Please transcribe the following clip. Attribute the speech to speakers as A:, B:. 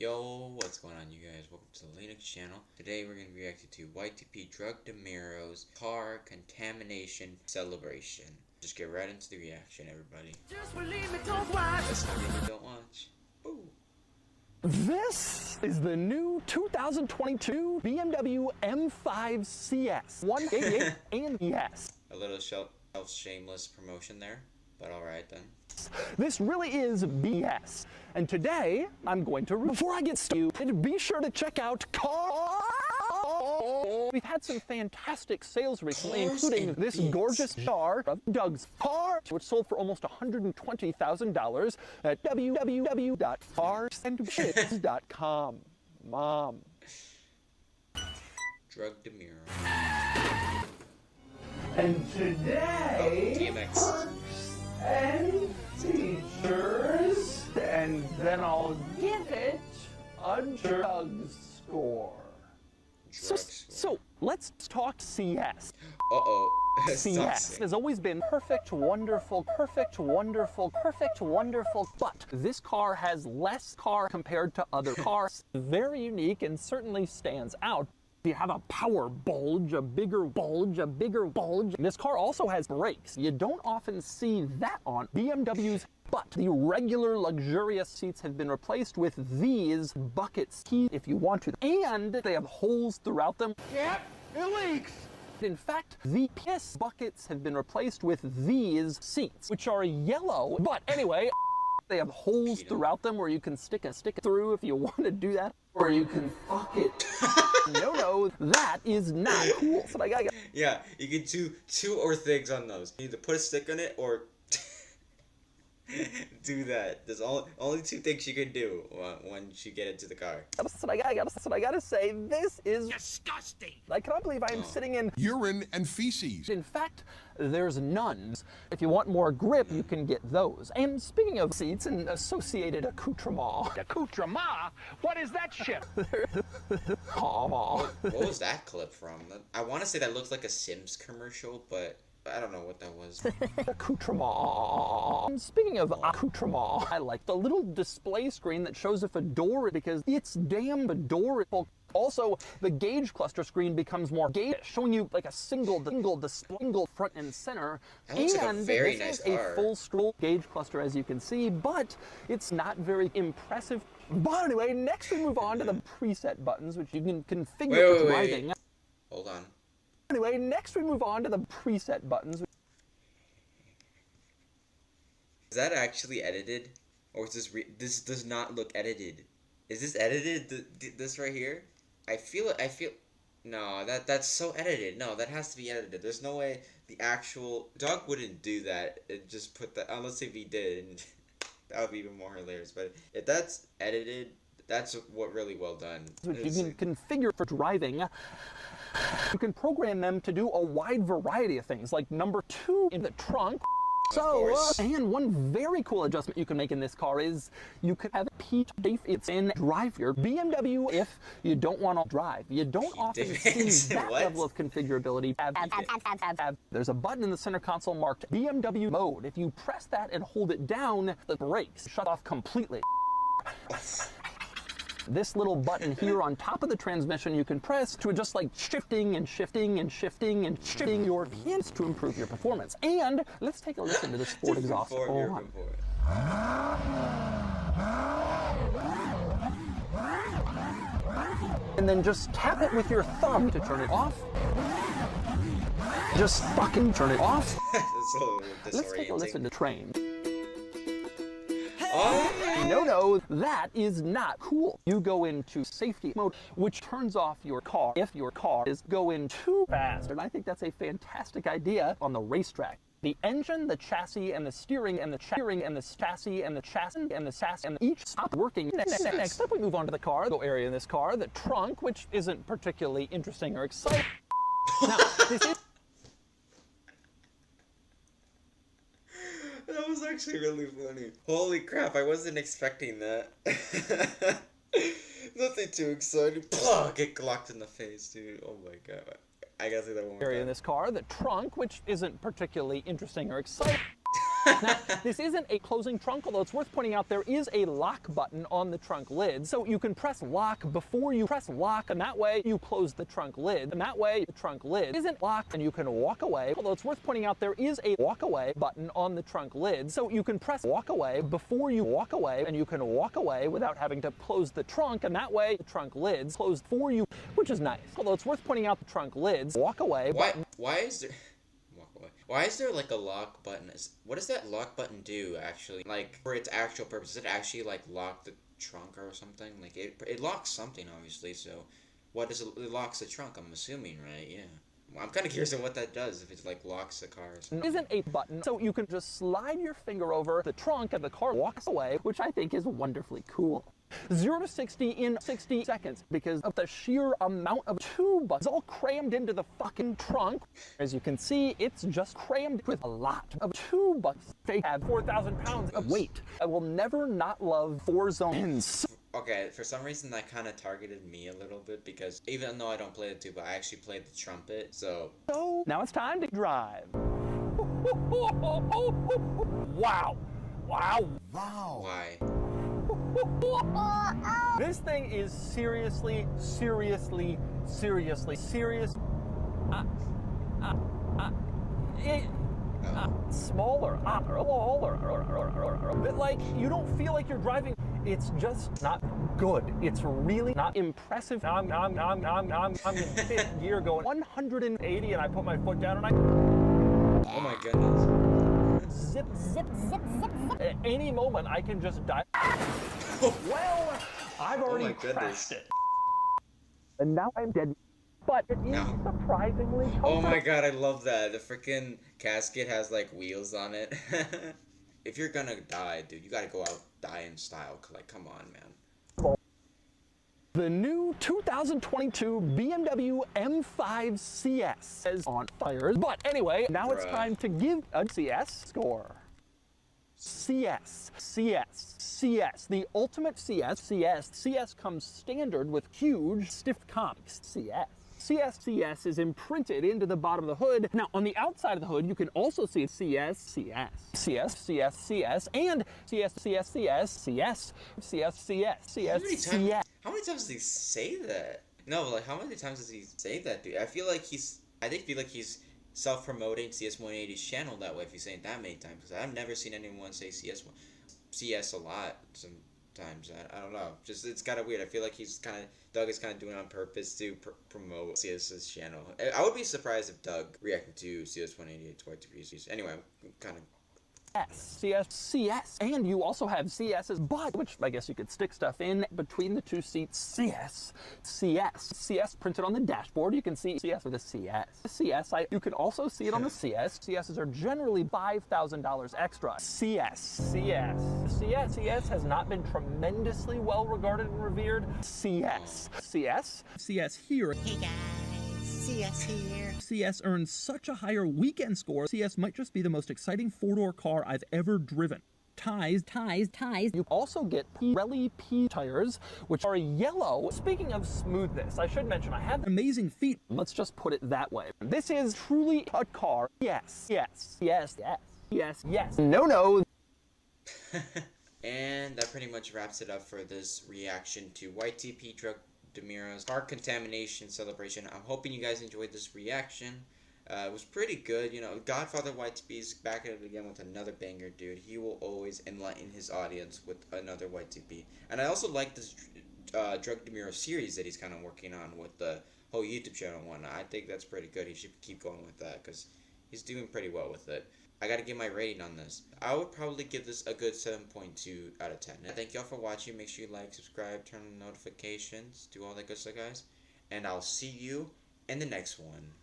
A: Yo, what's going on, you guys? Welcome to the Lenix channel. Today we're going to be reacting to YTP Drug Demuro's car contamination celebration. Just get right into the reaction, everybody. Just believe me, don't watch. That's not really don't watch. Ooh.
B: This is the new 2022 BMW M5 CS 188 and yes.
A: A little shameless promotion there, but alright then.
B: This really is BS. And today, I'm going to, before I get stupid, be sure to check out car. We've had some fantastic sales recently, including this gorgeous jar of Doug's car, which sold for almost $120,000 at www.carsandshits.com. Mom.
A: Drug Demuro.
B: And today,
A: DMX.
B: and features, and then I'll give it a drug score. So let's talk CS.
A: Uh-oh.
B: CS has always been perfect, wonderful, but this car has less car compared to other cars. Very unique and certainly stands out. You have a power bulge, a bigger bulge. This car also has brakes. You don't often see that on BMWs, but the regular luxurious seats have been replaced with these buckets, if you want to. And they have holes throughout them. Yep, it leaks. In fact, the piss buckets have been replaced with these seats, which are yellow. But anyway, they have holes throughout them where you can stick it through if you want to do that. Or you can fuck it. No, that is not cool. So
A: yeah, you can do two or things on those. You either put a stick on it or do that. There's only two things you can do once you get into the car.
B: That's what I gotta say. This is disgusting. I cannot believe I am sitting in
C: urine and feces.
B: In fact, there's none. If you want more grip, you can get those. And speaking of seats and associated accoutrement.
D: Accoutrement? What is that shit?
A: What was that clip from? I want to say that looks like a Sims commercial, but I don't know what that was.
B: Accoutrement. Speaking of accoutrement, I like the little display screen that shows if a door, because it's damn adorable. Also, the gauge cluster screen becomes more gauge, showing you like a single display front and center.
A: That looks like a very nice car.
B: A full scroll gauge cluster, as you can see, but it's not very impressive. But anyway, next we move on to the preset buttons, which you can configure for driving.
A: Hold on.
B: Anyway, next we move on to the preset buttons.
A: Is that actually edited? Or is this does not look edited? Is this edited? This right here? I feel no, that's so edited. No, that has to be edited. There's no way the actual Doug wouldn't do that and just put that, unless if he did, and that would be even more hilarious. But if that's edited, that's what really well done.
B: Which you can configure for driving. You can program them to do a wide variety of things, like number 2 in the trunk. And one very cool adjustment you can make in this car is you could have Pete if it's in drive your BMW if you don't want to drive. You don't often see that level of configurability. There's a button in the center console marked BMW mode. If you press that and hold it down, the brakes shut off completely. This little button here on top of the transmission you can press to adjust like shifting your pins to improve your performance. And let's take a listen to the sport exhaust. And then just tap it with your thumb to turn it off. Just fucking turn it off. Let's take a listen to train. No, that is not cool. You go into safety mode, which turns off your car if your car is going too fast. And I think that's a fantastic idea on the racetrack. The engine, the chassis, and the steering, and the chassis, and the chassis, and the chassis, and each stop working. Next up, we move on to the cargo area in this car, the trunk, which isn't particularly interesting or exciting. Now, this is...
A: That was actually really funny. Holy crap, I wasn't expecting that. Nothing too exciting. Get glocked in the face, dude. Oh my god. I gotta say that one more time.
B: In this car, the trunk, which isn't particularly interesting or exciting. Now, this isn't a closing trunk, although it's worth pointing out there is a lock button on the trunk lid. So you can press lock before you press lock, and that way you close the trunk lid. And that way the trunk lid isn't locked and you can walk away. Although it's worth pointing out there is a walk away button on the trunk lid. So you can press walk away before you walk away, and you can walk away without having to close the trunk, and that way the trunk lid's closed for you, which is nice. Although it's worth pointing out the trunk lids walk away button.
A: Why is there... Why is there like a lock button? What does that lock button do actually? Like for its actual purpose, does it actually like lock the trunk or something? Like it locks something obviously. So what does it locks the trunk? I'm assuming, right? Yeah. Well, I'm kind of curious on what that does if it like locks the car or something.
B: Isn't a button, so you can just slide your finger over the trunk and the car walks away, which I think is wonderfully cool. 0 to 60 in 60 seconds because of the sheer amount of two buttons all crammed into the fucking trunk. As you can see, it's just crammed with a lot of two buttons. They have 4,000 pounds of weight. I will never not love 4 zones.
A: Okay, for some reason that kind of targeted me a little bit because even though I don't play the tuba, I actually played the trumpet, so...
B: So, now it's time to drive. Wow. Wow. Wow.
A: Why?
B: This thing is seriously serious. Smaller, but like you don't feel like you're driving. It's just not good. It's really not impressive. I'm in fifth gear going 180, and I put my foot down and I.
A: Oh my goodness.
B: Zip. At any moment, I can just die. Well, I've already crashed it. And now I'm dead. But it is surprisingly comfortable.
A: Oh my god, I love that. The freaking casket has like wheels on it. If you're gonna die, dude, you gotta go out die in style. Like, come on, man.
B: The new 2022 BMW M5 CS is on fire. But anyway, now it's time to give a CS score. CS, the ultimate CS comes standard with huge stiff comps. CS is imprinted into the bottom of the hood. Now, on the outside of the hood, you can also see CS, and CS.
A: How many times does he say that? No, like, how many times does he say that, dude? I feel like he's self-promoting CS180's channel that way if he's saying that many times. Because I've never seen anyone say CS a lot sometimes. I don't know. Just, it's kind of weird. I feel like Doug is kind of doing it on purpose to promote CS's channel. I would be surprised if Doug reacted to CS188 YTP. Anyway, kind of...
B: CS, and you also have CS's butt, which I guess you could stick stuff in between the two seats. CS printed on the dashboard. You can see CS with a CS. You can also see it on the CS. CS's are generally $5,000 extra. CS has not been tremendously well regarded and revered. CS here.
C: Hey guys. CS here.
B: CS earns such a higher weekend score. CS might just be the most exciting four-door car I've ever driven. Ties. You also get Pirelli P tires, which are yellow. Speaking of smoothness, I should mention I have amazing feet. Let's just put it that way. This is truly a car. Yes. No.
A: And that pretty much wraps it up for this reaction to YTP Demuro's car contamination celebration. I'm hoping you guys enjoyed this reaction. It was pretty good. You know, Godfather YTP's back at it again with another banger, dude. He will always enlighten his audience with another YTP. And I also like this Drug Demuro series that he's kind of working on with the whole YouTube channel and whatnot. I think that's pretty good. He should keep going with that because he's doing pretty well with it. I gotta give my rating on this. I would probably give this a good 7.2 out of 10. Thank y'all for watching. Make sure you like, subscribe, turn on notifications, do all that good stuff, guys. And I'll see you in the next one.